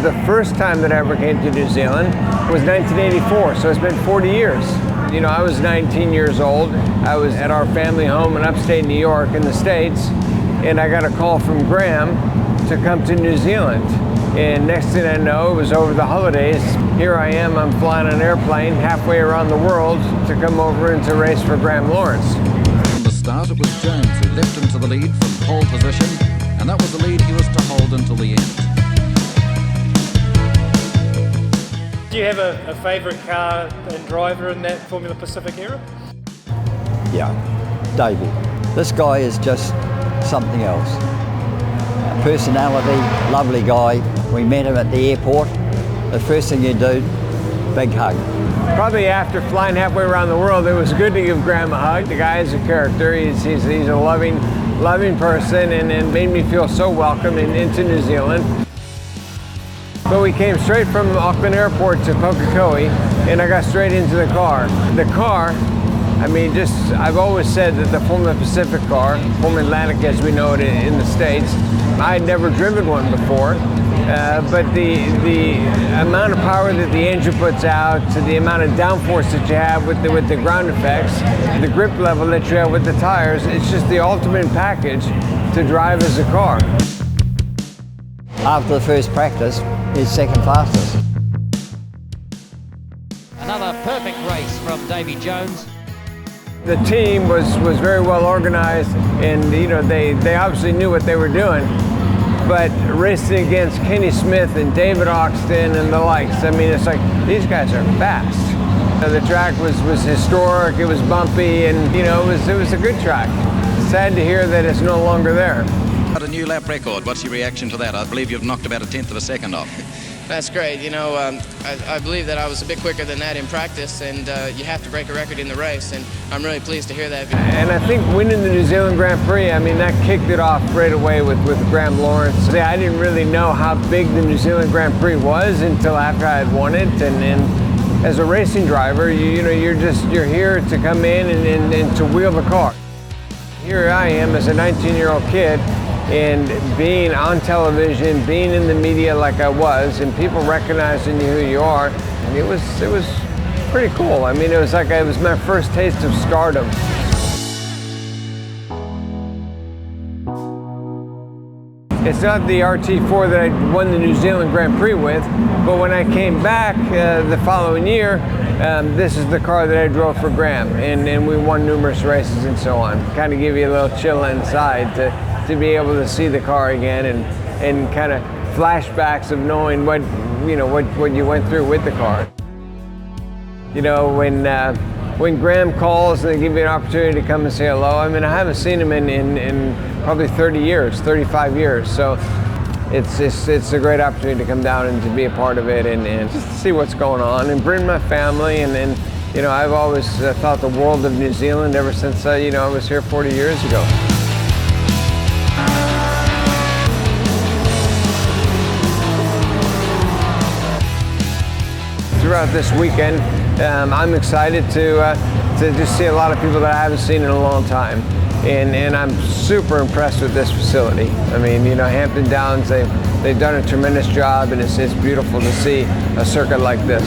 The first time that I ever came to New Zealand was 1984, so it's been 40 years. You know, I was 19 years old. I was at our family home in upstate New York in the States, and I got a call from Graham to come to New Zealand. And next thing I know, it was over the holidays. Here I am, I'm flying an airplane halfway around the world to come over and to race for Graham Lawrence. From the start, it was Jones who left him to the lead from pole position, and that was the lead he was to hold until the end. Do you have a favourite car and driver in that Formula Pacific era? Yeah, Davy. This guy is just something else. Personality, lovely guy. We met him at the airport. The first thing you do, big hug. Probably after flying halfway around the world, it was good to give Graham a hug. The guy is a character. He's a loving person, and made me feel so welcome into New Zealand. But we came straight from Auckland Airport to Pukekohe, and I got straight into the car. The car, I mean, I've always said that the Formula Pacific car, Formula Atlantic as we know it in the States, I had never driven one before, but the amount of power that the engine puts out, to the amount of downforce that you have with the ground effects, the grip level that you have with the tires, it's just the ultimate package to drive as a car. After the first practice, he's second fastest. Another perfect race from Davy Jones. The team was very well organized, and you know they obviously knew what they were doing. But racing against Kenny Smith and David Oxton and the likes, I mean, it's like these guys are fast. The track was historic. It was bumpy, and you know it was a good track. Sad to hear that it's no longer there. Got a new lap record. What's your reaction to that? I believe you've knocked about 1/10 of a second off. That's great. You know, I believe that I was a bit quicker than that in practice, and you have to break a record in the race, and I'm really pleased to hear that. And I think winning the New Zealand Grand Prix, I mean, that kicked it off right away with Graham Lawrence. I didn't really know how big the New Zealand Grand Prix was until after I had won it, and as a racing driver, you know, you're here to come in and to wheel the car. Here I am as a 19-year-old kid, and being on television, being in the media like I was, and people recognizing who you are, and it was pretty cool. I mean, it was my first taste of stardom. It's not the RT4 that I won the New Zealand Grand Prix with, but when I came back the following year, this is the car that I drove for Graham, and we won numerous races and so on. Kind of give you a little chill inside to be able to see the car again, and kind of flashbacks of knowing what you went through with the car. You know, when Graham calls and they give you an opportunity to come and say hello, I mean, I haven't seen him in probably 30 years, 35 years, so it's a great opportunity to come down and to be a part of it, and just to see what's going on and bring my family, and you know, I've always thought the world of New Zealand ever since I was here 40 years ago. Throughout this weekend, I'm excited to just see a lot of people that I haven't seen in a long time, and I'm super impressed with this facility. I mean, you know, Hampton Downs, they've done a tremendous job, and it's beautiful to see a circuit like this.